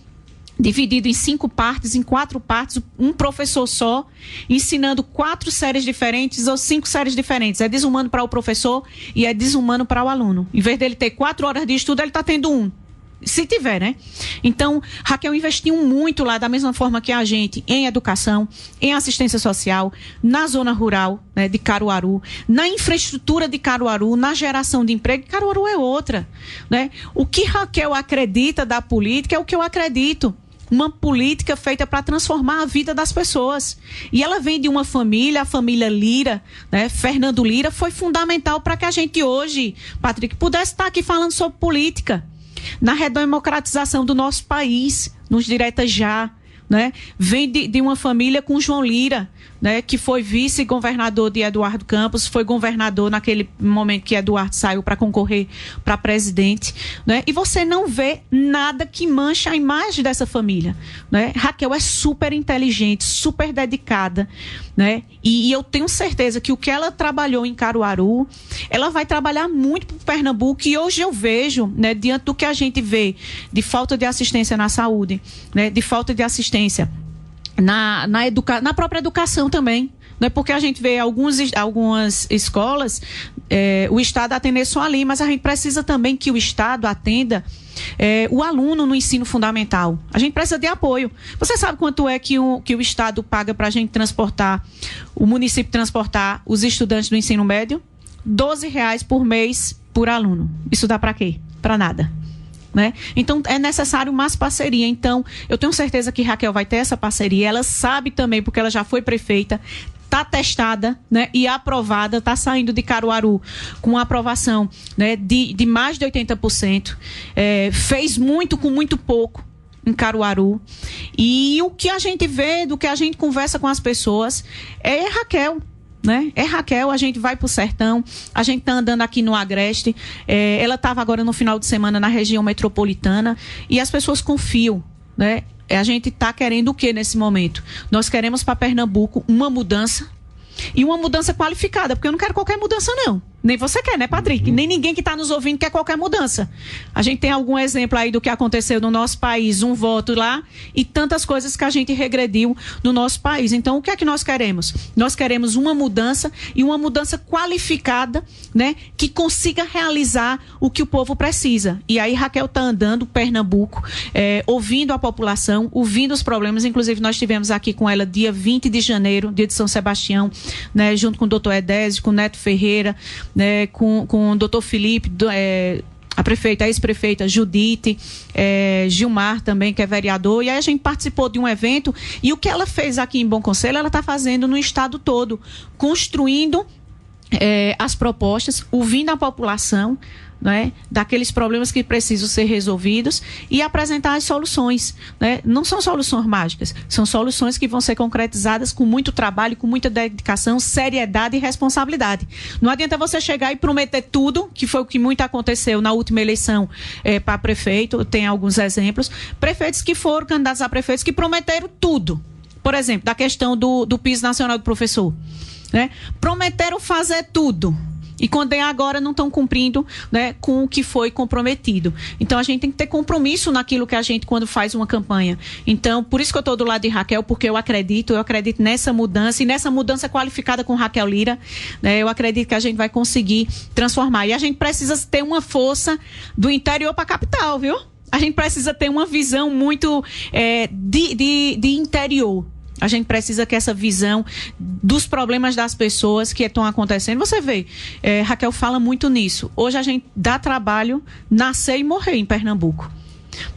dividido em 5 partes, em 4 partes, um professor só, ensinando 4 séries diferentes ou 5 séries diferentes. É desumano para o professor e é desumano para o aluno. Em vez dele ter 4 horas de estudo, ele está tendo 1. Se tiver, né? Então, Raquel investiu muito lá, da mesma forma que a gente, em educação, em assistência social, na zona rural, né, de Caruaru, na infraestrutura de Caruaru, na geração de emprego. Caruaru é outra, né? O que Raquel acredita da política é o que eu acredito. Uma política feita para transformar a vida das pessoas. E ela vem de uma família, a família Lira, né? Fernando Lira foi fundamental para que a gente hoje, Patrick, pudesse estar aqui falando sobre política. Na redemocratização do nosso país, nos Direta Já, né? Vem de uma família com João Lira, né? Que foi vice-governador de Eduardo Campos, foi governador naquele momento que Eduardo saiu para concorrer para presidente, né? E você não vê nada que mancha a imagem dessa família, né? Raquel é super inteligente, super dedicada, né? E eu tenho certeza que o que ela trabalhou em Caruaru, ela vai trabalhar muito para Pernambuco. E hoje eu vejo, né, diante do que a gente vê de falta de assistência na saúde, né, de falta de assistência na própria educação também, né? Porque a gente vê algumas escolas, o Estado atender só ali, mas a gente precisa também que o Estado atenda o aluno no ensino fundamental. A gente precisa de apoio. Você sabe quanto é que o Estado paga para a gente transportar, o município transportar os estudantes do ensino médio? R$12 por mês por aluno. Isso dá para quê? Para nada. Né? Então é necessário mais parceria. Então eu tenho certeza que Raquel vai ter essa parceria. Ela sabe também, porque ela já foi prefeita, está testada, né, e aprovada, está saindo de Caruaru com uma aprovação, né, de mais de 80%. Fez muito com muito pouco. em Caruaru. E o que a gente vê, do que a gente conversa com as pessoas, é Raquel. Né? É Raquel, a gente vai pro sertão, a gente tá andando aqui no Agreste, ela estava agora no final de semana na região metropolitana e as pessoas confiam, né? A gente tá querendo o que nesse momento? Nós queremos para Pernambuco uma mudança e uma mudança qualificada, porque eu não quero qualquer mudança não. Nem você quer, né, Patrick? Nem ninguém que está nos ouvindo quer qualquer mudança. A gente tem algum exemplo aí do que aconteceu no nosso país, um voto lá e tantas coisas que a gente regrediu no nosso país. Então, o que é que nós queremos? Nós queremos uma mudança e uma mudança qualificada, né, que consiga realizar o que o povo precisa. E aí, Raquel está andando Pernambuco, ouvindo a população, ouvindo os problemas. Inclusive, nós tivemos aqui com ela dia 20 de janeiro, dia de São Sebastião, né, junto com o doutor Edésio, com o Neto Ferreira, né, com o doutor Felipe, a ex-prefeita Judite, Gilmar também, que é vereador, e aí a gente participou de um evento, e o que ela fez aqui em Bom Conselho, ela está fazendo no estado todo, construindo as propostas, ouvindo a população, né, daqueles problemas que precisam ser resolvidos e apresentar as soluções, né? Não são soluções mágicas, são soluções que vão ser concretizadas com muito trabalho, com muita dedicação, seriedade e responsabilidade. Não adianta você chegar e prometer tudo, que foi o que muito aconteceu na última eleição para prefeito. Tem alguns exemplos, prefeitos que foram candidatos a prefeitos que prometeram tudo, por exemplo, da questão do piso nacional do professor, né? Prometeram fazer tudo e quando agora não estão cumprindo, né, com o que foi comprometido. Então a gente tem que ter compromisso naquilo que a gente, quando faz uma campanha. Então, por isso que eu estou do lado de Raquel, porque eu acredito nessa mudança, e nessa mudança qualificada com Raquel Lira, né, eu acredito que a gente vai conseguir transformar. E a gente precisa ter uma força do interior para a capital, viu? A gente precisa ter uma visão muito de interior. A gente precisa que essa visão dos problemas das pessoas que estão acontecendo. Você vê, Raquel fala muito nisso. Hoje a gente dá trabalho nascer e morrer em Pernambuco.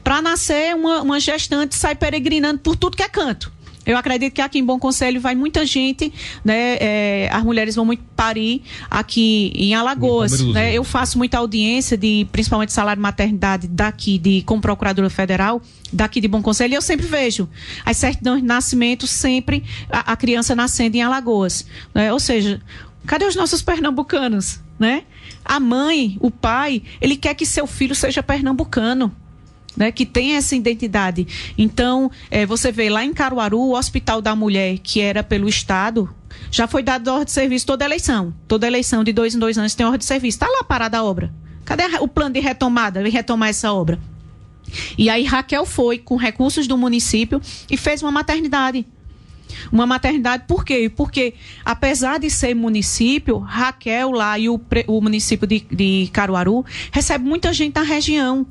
Para nascer, uma gestante sai peregrinando por tudo que é canto. Eu acredito que aqui em Bom Conselho vai muita gente, né? As mulheres vão muito parir aqui em Alagoas, né? Eu faço muita audiência principalmente salário de maternidade daqui, como procuradora federal, daqui de Bom Conselho, e eu sempre vejo as certidões de nascimento, sempre a criança nascendo em Alagoas, né? Ou seja, cadê os nossos pernambucanos, né? A mãe, o pai, ele quer que seu filho seja pernambucano, né, que tem essa identidade. Então, você vê lá em Caruaru, o Hospital da Mulher, que era pelo Estado, já foi dado ordem de serviço toda eleição. Toda eleição de 2 em 2 anos tem ordem de serviço. Está lá parada a obra. Cadê o plano de retomada, de retomar essa obra? E aí Raquel foi com recursos do município e fez uma maternidade. Uma maternidade, por quê? Porque, apesar de ser município, Raquel lá e o município de Caruaru recebe muita gente da região.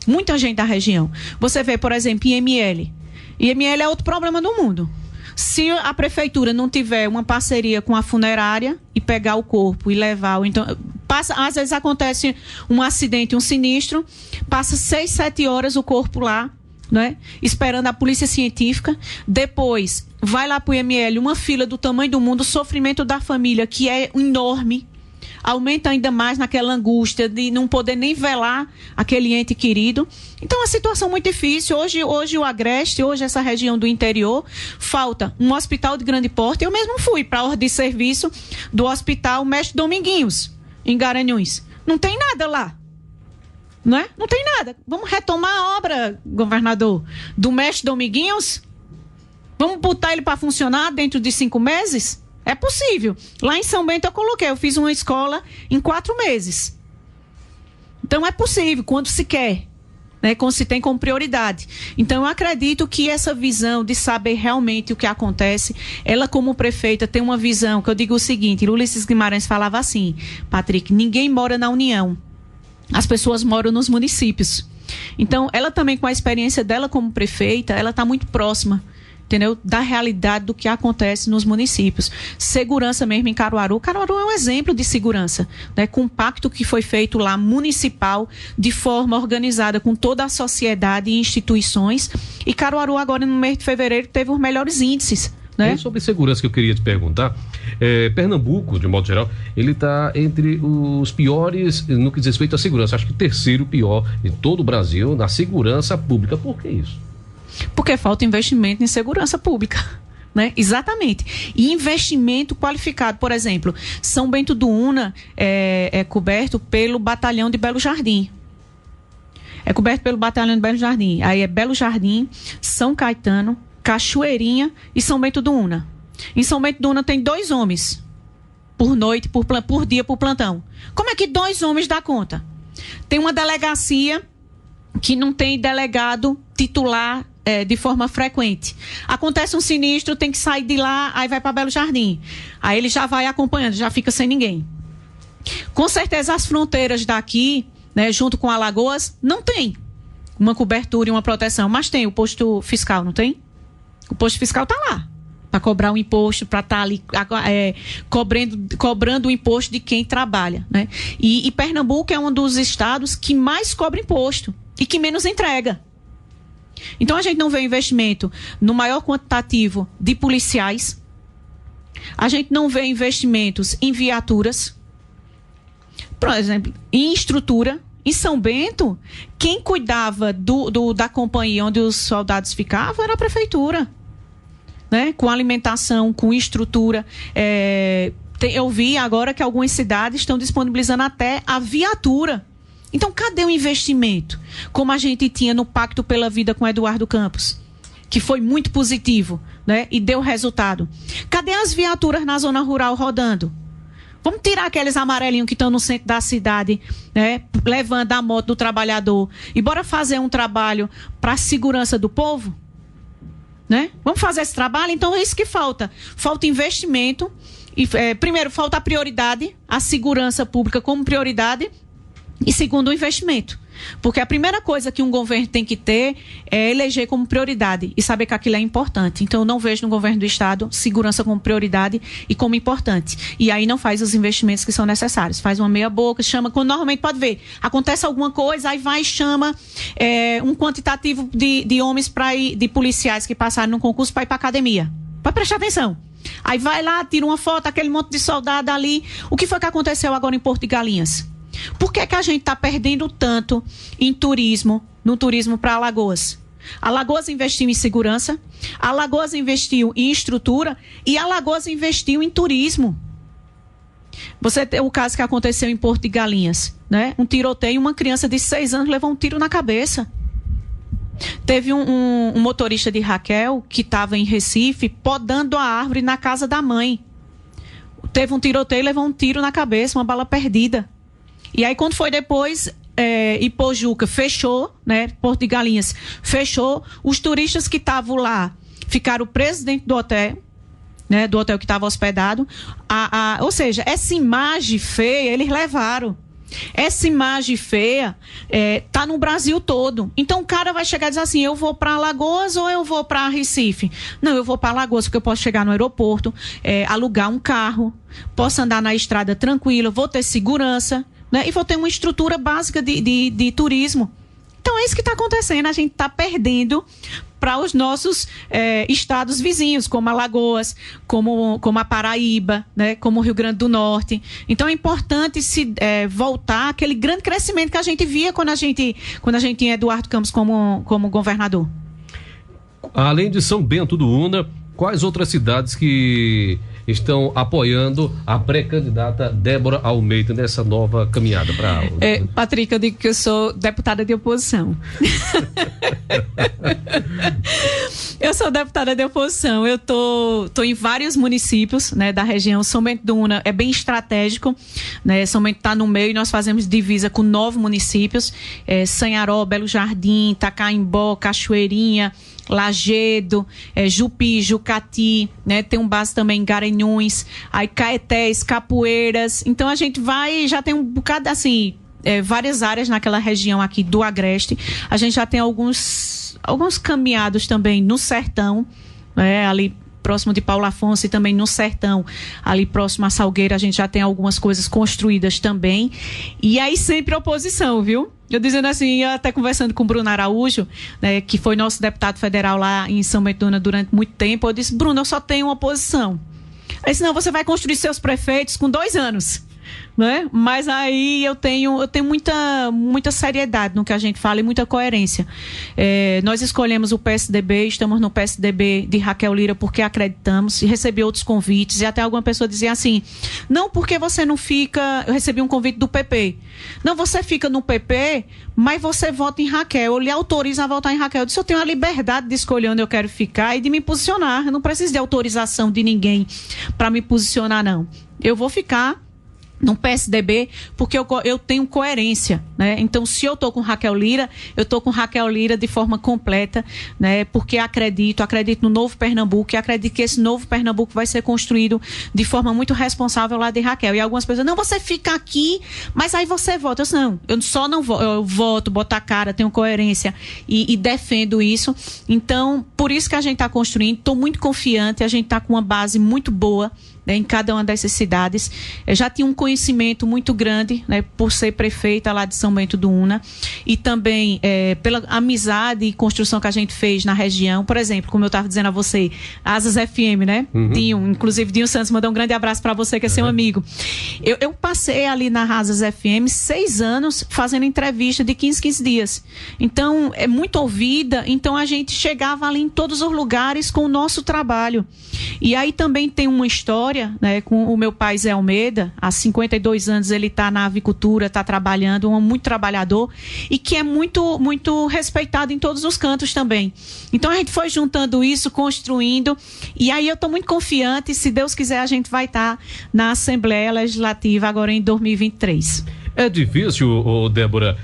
Muita gente da região. Você vê, por exemplo, IML. IML é outro problema do mundo. Se a prefeitura não tiver uma parceria com a funerária e pegar o corpo e levar, ou então às vezes acontece um acidente, um sinistro, passa 6, 7 horas o corpo lá, né, esperando a polícia científica, depois vai lá para o IML, uma fila do tamanho do mundo, o sofrimento da família, que é enorme, aumenta ainda mais naquela angústia de não poder nem velar aquele ente querido. Então, é uma situação muito difícil. Hoje o Agreste, hoje essa região do interior, falta um hospital de grande porte. Eu mesmo fui para a ordem de serviço do Hospital Mestre Dominguinhos, em Garanhuns. Não tem nada lá. Não é? Não tem nada. Vamos retomar a obra, governador, do Mestre Dominguinhos? Vamos botar ele para funcionar dentro de 5 meses? É possível. Lá em São Bento eu fiz uma escola em 4 meses. Então é possível, quando se quer, né, quando se tem como prioridade. Então eu acredito que essa visão de saber realmente o que acontece, ela como prefeita tem uma visão, que eu digo o seguinte, Ulisses Guimarães falava assim, Patrick, ninguém mora na União, as pessoas moram nos municípios. Então ela também, com a experiência dela como prefeita, ela está muito próxima, entendeu? Da realidade do que acontece nos municípios. Segurança mesmo em Caruaru. Caruaru é um exemplo de segurança, né? Com o pacto que foi feito lá municipal, de forma organizada com toda a sociedade e instituições. E Caruaru agora no mês de fevereiro teve os melhores índices, né? E sobre segurança que eu queria te perguntar, Pernambuco, de modo geral, ele está entre os piores no que diz respeito à segurança. Acho que o 3º pior em todo o Brasil na segurança pública. Por que isso? Porque falta investimento em segurança pública. Né? Exatamente. E investimento qualificado. Por exemplo, São Bento do Una é coberto pelo batalhão de Belo Jardim. É coberto pelo batalhão de Belo Jardim. Aí é Belo Jardim, São Caetano, Cachoeirinha e São Bento do Una. Em São Bento do Una tem 2 homens por noite, por dia, por plantão. Como é que 2 homens dá conta? Tem uma delegacia que não tem delegado titular de forma frequente. Acontece um sinistro, tem que sair de lá, aí vai para Belo Jardim. Aí ele já vai acompanhando, já fica sem ninguém. Com certeza as fronteiras daqui, né, junto com Alagoas, não tem uma cobertura e uma proteção, mas tem o posto fiscal, não tem? O posto fiscal está lá, para cobrar o imposto, para estar ali cobrando o imposto de quem trabalha. Né? E Pernambuco é um dos estados que mais cobra imposto e que menos entrega. Então a gente não vê investimento no maior quantitativo de policiais, a gente não vê investimentos em viaturas, por exemplo, em estrutura. Em São Bento, quem cuidava da companhia onde os soldados ficavam era a prefeitura, né? Com alimentação, com estrutura. Eu vi agora que algumas cidades estão disponibilizando até a viatura. Então, cadê o investimento? Como a gente tinha no Pacto pela Vida com Eduardo Campos, que foi muito positivo, né? E deu resultado. Cadê as viaturas na zona rural rodando? Vamos tirar aqueles amarelinhos que estão no centro da cidade, né? Levando a moto do trabalhador. E bora fazer um trabalho para a segurança do povo? Né? Vamos fazer esse trabalho? Então, é isso que falta. Falta investimento. Primeiro, falta a prioridade, a segurança pública como prioridade. E segundo, o investimento. Porque a primeira coisa que um governo tem que ter é eleger como prioridade e saber que aquilo é importante. Então, eu não vejo no governo do estado segurança como prioridade e como importante. E aí não faz os investimentos que são necessários. Faz uma meia boca, chama, quando normalmente pode ver, acontece alguma coisa, aí vai e chama um quantitativo de homens de policiais que passaram no concurso para ir para a academia. Pode prestar atenção. Aí vai lá, tira uma foto, aquele monte de soldado ali. O que foi que aconteceu agora em Porto de Galinhas? Por que a gente está perdendo tanto em turismo, no turismo para Alagoas? Alagoas investiu em segurança, Alagoas investiu em estrutura e Alagoas investiu em turismo. Você tem o caso que aconteceu em Porto de Galinhas, né? Um tiroteio, uma criança de 6 anos levou um tiro na cabeça. Teve um motorista de Raquel que estava em Recife podando a árvore na casa da mãe. Teve um tiroteio e levou um tiro na cabeça, uma bala perdida. E aí, quando foi depois, Ipojuca fechou, né? Porto de Galinhas fechou. Os turistas que estavam lá ficaram presos dentro do hotel, né? Do hotel que estava hospedado. Ou seja, essa imagem feia, eles levaram. Essa imagem feia tá no Brasil todo. Então, o cara vai chegar e dizer assim, eu vou para Alagoas ou eu vou para Recife? Não, eu vou para Alagoas porque eu posso chegar no aeroporto, alugar um carro, posso andar na estrada tranquila, vou ter segurança, né? E vou ter uma estrutura básica de turismo. Então, é isso que está acontecendo. A gente está perdendo para os nossos estados vizinhos, como Alagoas, como a Paraíba, né? Como o Rio Grande do Norte. Então, é importante voltar àquele grande crescimento que a gente via quando a gente tinha Eduardo Campos como governador. Além de São Bento do Una, quais outras cidades que estão apoiando a pré-candidata Débora Almeida nessa nova caminhada para... Patrick, eu digo que eu sou deputada de oposição. Eu sou deputada de oposição. Eu tô em vários municípios, né, da região. São Bento do Una é bem estratégico, né? São Bento está no meio e nós fazemos divisa com 9 municípios. Sanharó, Belo Jardim, Itacaimbó, Cachoeirinha, Lagedo, Jupi, Jucati, né? Tem um base também em Garanhuns, aí Caetés, Capoeiras. Então a gente já tem um bocado assim, várias áreas naquela região aqui do Agreste. A gente já tem alguns caminhados também no Sertão, né? Ali próximo de Paulo Afonso e também no Sertão, ali próximo a Salgueira, a gente já tem algumas coisas construídas também. E aí sempre oposição, viu? Eu dizendo assim, até conversando com o Bruno Araújo, né, que foi nosso deputado federal lá em São Bento do Una durante muito tempo, eu disse, Bruno, eu só tenho uma oposição. Aí disse, não, você vai construir seus prefeitos com 2 anos. né? Mas aí eu tenho muita seriedade no que a gente fala e muita coerência. Nós escolhemos o PSDB, estamos no PSDB de Raquel Lira porque acreditamos, e recebi outros convites, e até alguma pessoa dizia assim, não, porque você não fica... Eu recebi um convite do PP. Não, você fica no PP, mas você vota em Raquel. Eu lhe autorizo a votar em Raquel. Eu disse, eu tenho a liberdade de escolher onde eu quero ficar e de me posicionar. Eu não preciso de autorização de ninguém para me posicionar, não. Eu vou ficar no PSDB, porque eu tenho coerência, né? Então, se eu estou com Raquel Lira, eu estou com Raquel Lira de forma completa, né? Porque acredito no novo Pernambuco, e acredito que esse novo Pernambuco vai ser construído de forma muito responsável lá de Raquel. E algumas pessoas, não, você fica aqui, mas aí você vota. Eu disse, não, eu só não voto, eu voto, boto a cara, tenho coerência e defendo isso. Então, por isso que a gente está construindo, estou muito confiante, a gente está com uma base muito boa, né, em cada uma dessas cidades. Eu já tinha um conhecimento muito grande, né, por ser prefeita lá de São Bento do Una, e também pela amizade e construção que a gente fez na região. Por exemplo, como eu estava dizendo a você, Asas FM, né? Dinho, inclusive Dinho Santos mandou um grande abraço para você, que é seu amigo. Eu passei ali na Asas FM 6 anos fazendo entrevista de 15 dias. Então, é muito ouvida, então a gente chegava ali em todos os lugares com o nosso trabalho. E aí também tem uma história, né, com o meu pai Zé Almeida. Há 52 anos ele está na avicultura, está trabalhando, um muito trabalhador, e que é muito, muito respeitado em todos os cantos também. Então a gente foi juntando isso, construindo, e aí eu estou muito confiante, se Deus quiser a gente vai estar na Assembleia Legislativa agora em 2023. É difícil, Débora,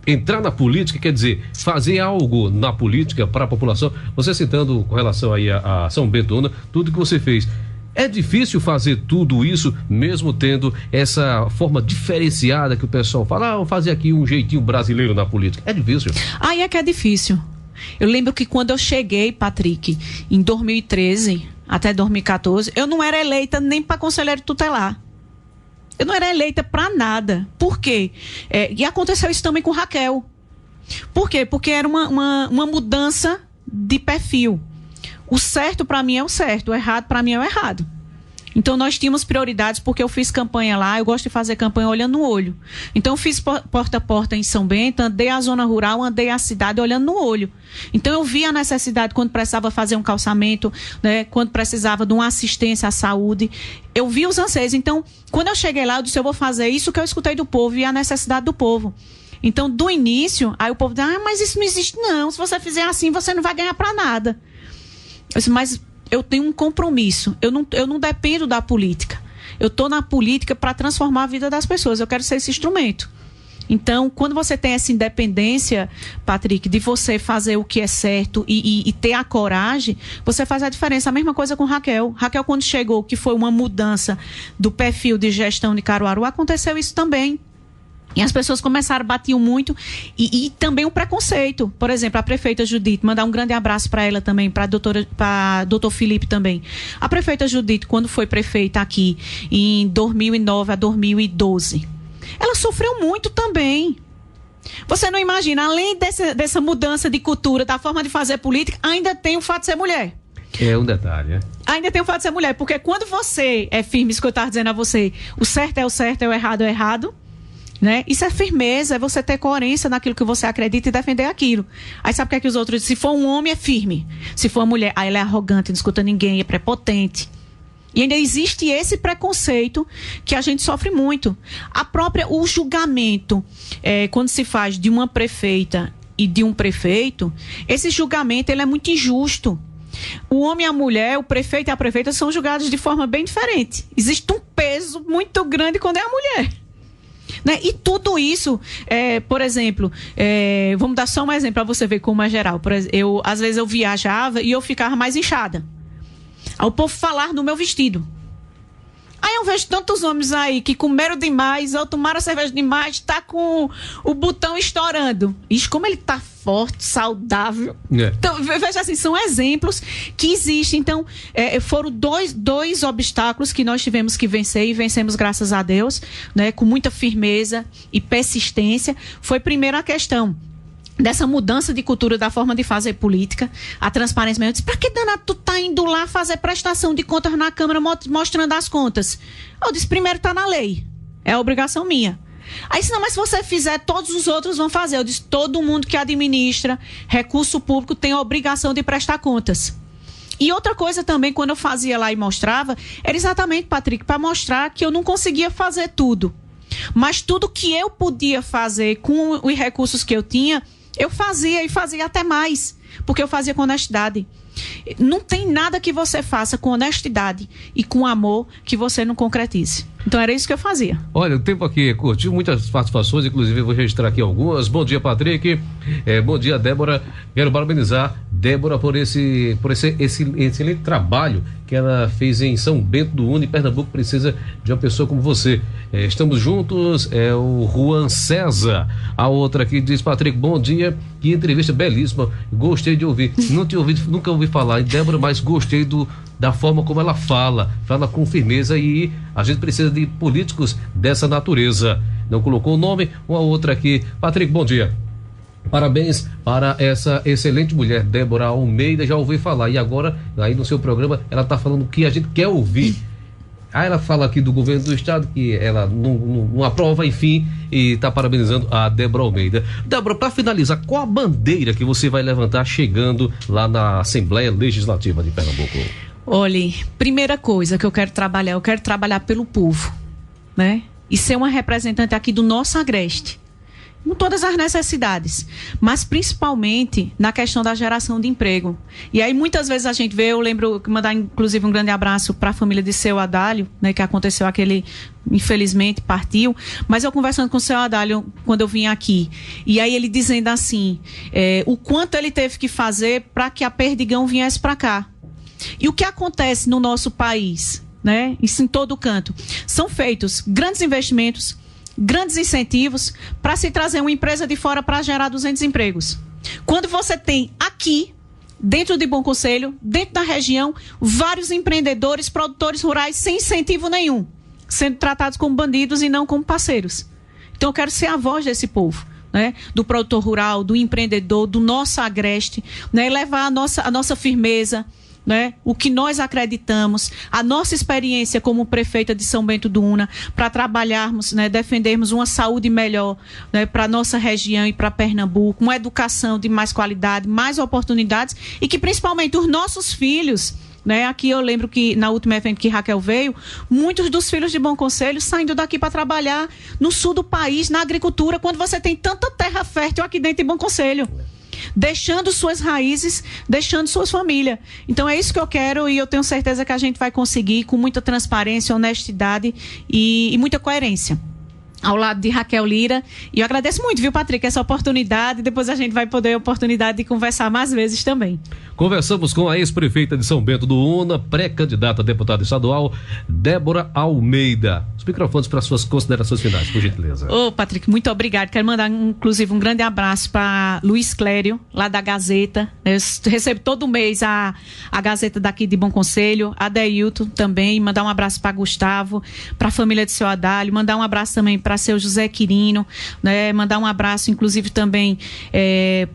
entrar na política, quer dizer, fazer algo na política para a população. Você citando com relação aí a São Bento do Una, tudo que você fez. É difícil fazer tudo isso, mesmo tendo essa forma diferenciada que o pessoal fala, vou fazer aqui um jeitinho brasileiro na política. É difícil? Aí é que é difícil. Eu lembro que quando eu cheguei, Patrick, em 2013 até 2014, eu não era eleita nem para conselheiro tutelar. Eu não era eleita para nada. Por quê? E aconteceu isso também com Raquel. Por quê? Porque era uma mudança de perfil. O certo para mim é o certo, o errado para mim é o errado. Então nós tínhamos prioridades, porque eu fiz campanha lá, eu gosto de fazer campanha olhando no olho. Então eu fiz porta a porta em São Bento, andei a zona rural, andei a cidade olhando no olho. Então eu vi a necessidade quando precisava fazer um calçamento, né, quando precisava de uma assistência à saúde. Eu vi os anseios. Então, quando eu cheguei lá, eu disse, eu vou fazer isso que eu escutei do povo e a necessidade do povo. Então, do início, aí o povo diz, mas isso não existe não, se você fizer assim, você não vai ganhar para nada. Eu disse, mas eu tenho um compromisso, eu não dependo da política. Eu estou na política para transformar a vida das pessoas, eu quero ser esse instrumento. Então, quando você tem essa independência, Patrick, de você fazer o que é certo e ter a coragem, você faz a diferença. A mesma coisa com Raquel. Raquel, quando chegou, que foi uma mudança do perfil de gestão de Caruaru, aconteceu isso também. E as pessoas começaram, batiam muito, e também o preconceito. Por exemplo, a prefeita Judite, mandar um grande abraço para ela também, para doutor Felipe também. A prefeita Judite, quando foi prefeita aqui, em 2009 a 2012, ela sofreu muito também. Você não imagina, além dessa mudança de cultura, da forma de fazer política, ainda tem o fato de ser mulher. É um detalhe, né? Ainda tem o fato de ser mulher, porque quando você é firme, isso que eu estava dizendo a você, o certo, é o errado é o errado, né? Isso é firmeza, é você ter coerência naquilo que você acredita e defender aquilo. Aí sabe o que é que os outros dizem? Se for um homem é firme, se for uma mulher, aí ela é arrogante, não escuta ninguém, é prepotente. E ainda existe esse preconceito que a gente sofre muito. O julgamento, quando se faz de uma prefeita e de um prefeito, esse julgamento ele é muito injusto. O homem e a mulher, o prefeito e a prefeita são julgados de forma bem diferente. Existe um peso muito grande quando é a mulher. Né? E tudo isso, por exemplo, vamos dar só um exemplo para você ver como é geral. Às vezes eu viajava e eu ficava mais inchada. Aí o povo falar no meu vestido. Aí eu vejo tantos homens aí que comeram demais ou tomaram cerveja demais, tá com o botão estourando. Isso, como ele tá forte, saudável. Então, veja assim, são exemplos que existem. Então, foram dois obstáculos que nós tivemos que vencer, e vencemos, graças a Deus, né, com muita firmeza e persistência. Foi primeiro a questão dessa mudança de cultura da forma de fazer política, a transparência mesmo. Eu disse, pra que danado tu tá indo lá fazer prestação de contas na Câmara mostrando as contas? Eu disse, primeiro tá na lei, é obrigação minha. Aí disse, não, mas se você fizer, todos os outros vão fazer. Eu disse, todo mundo que administra recurso público tem a obrigação de prestar contas. E outra coisa também, quando eu fazia lá e mostrava, era exatamente, Patrick, para mostrar que eu não conseguia fazer tudo. Mas tudo que eu podia fazer com os recursos que eu tinha, eu fazia e fazia até mais, porque eu fazia com honestidade. Não tem nada que você faça com honestidade e com amor que você não concretize. Então era isso que eu fazia. Olha, o tempo aqui curtiu, muitas participações, inclusive eu vou registrar aqui algumas. Bom dia, Patrick. Bom dia, Débora. Quero parabenizar Débora por esse excelente trabalho que ela fez em São Bento do Una, e Pernambuco precisa de uma pessoa como você. Estamos juntos, o Juan César. A outra aqui diz, Patrick, bom dia, que entrevista belíssima, gostei de ouvir. Não tinha ouvido, nunca ouvi falar em Débora, mas gostei da forma como ela fala com firmeza, e a gente precisa de políticos dessa natureza. Não colocou o nome. Uma outra aqui, Patrick, bom dia. Parabéns para essa excelente mulher, Débora Almeida, já ouvi falar, e agora, aí no seu programa, ela está falando o que a gente quer ouvir. Aí ela fala aqui do governo do estado, que ela não aprova, enfim, e está parabenizando a Débora Almeida. Débora, para finalizar, qual a bandeira que você vai levantar chegando lá na Assembleia Legislativa de Pernambuco? Olha, primeira coisa que eu quero trabalhar pelo povo, né? E ser uma representante aqui do nosso Agreste, com todas as necessidades, mas principalmente na questão da geração de emprego. E aí muitas vezes a gente vê, eu lembro, mandar inclusive um grande abraço para a família de seu Adálio, né, que aconteceu aquele, infelizmente partiu, mas eu conversando com o seu Adálio quando eu vim aqui, e aí ele dizendo assim, o quanto ele teve que fazer para que a Perdigão viesse para cá. E o que acontece no nosso país, né, isso em todo canto, são feitos grandes investimentos, grandes incentivos para se trazer uma empresa de fora para gerar 200 empregos. Quando você tem aqui, dentro de Bom Conselho, dentro da região, vários empreendedores, produtores rurais sem incentivo nenhum, sendo tratados como bandidos e não como parceiros. Então eu quero ser a voz desse povo, né? Do produtor rural, do empreendedor, do nosso Agreste, né? Levar a nossa firmeza, né? O que nós acreditamos, a nossa experiência como prefeita de São Bento do Una, para trabalharmos, né, defendermos uma saúde melhor, né, para a nossa região e para Pernambuco, uma educação de mais qualidade, mais oportunidades, e que principalmente os nossos filhos, né, aqui eu lembro que na última evento que Raquel veio, muitos dos filhos de Bom Conselho saindo daqui para trabalhar no sul do país, na agricultura, quando você tem tanta terra fértil aqui dentro de Bom Conselho, deixando suas raízes, deixando suas famílias. Então é isso que eu quero, e eu tenho certeza que a gente vai conseguir com muita transparência, honestidade e muita coerência, ao lado de Raquel Lira. E eu agradeço muito, viu, Patrick, essa oportunidade. Depois a gente vai poder a oportunidade de conversar mais vezes também. Conversamos com a ex-prefeita de São Bento do Una, pré-candidata a deputada estadual, Débora Almeida. Os microfones para suas considerações finais, por gentileza. Ô, Patrick, muito obrigado. Quero mandar, inclusive, um grande abraço para Luiz Clério, lá da Gazeta. Eu recebo todo mês a Gazeta daqui de Bom Conselho, a Deilton também. Mandar um abraço para Gustavo, para a família de seu Adálio. Mandar um abraço também para seu José Quirino, né? Mandar um abraço, inclusive, também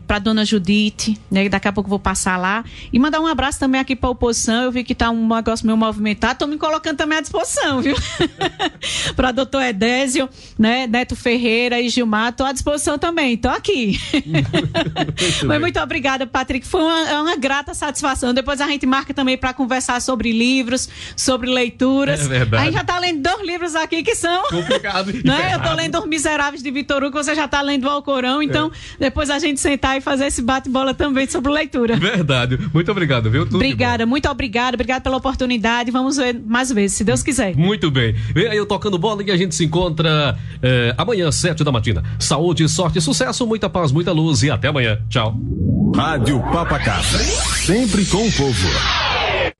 para dona Judite, né? Daqui a pouco eu vou passar lá. E mandar um abraço também aqui para a oposição. Eu vi que está um negócio meio movimentado, estou me colocando também à disposição, viu? Para doutor Edésio, né? Neto Ferreira e Gilmar, estou à disposição também, estou aqui. Mas muito obrigada, Patrick, foi uma grata satisfação. Depois a gente marca também para conversar sobre livros, sobre leituras. É verdade. A gente já está lendo 2 livros aqui que são complicado. Né? Eu estou lendo Os Miseráveis de Vitor Hugo, você já está lendo o Alcorão, então depois a gente sentar e fazer esse bate-bola também sobre leitura. Verdade. Muito obrigado, viu? Tudo obrigada, muito obrigada pela oportunidade. Vamos ver mais vezes, se Deus quiser. Muito bem. Vem aí eu tocando bola, e a gente se encontra amanhã, 7 da matina. Saúde, sorte, sucesso, muita paz, muita luz, e até amanhã. Tchau. Rádio Papacá, sempre com o povo.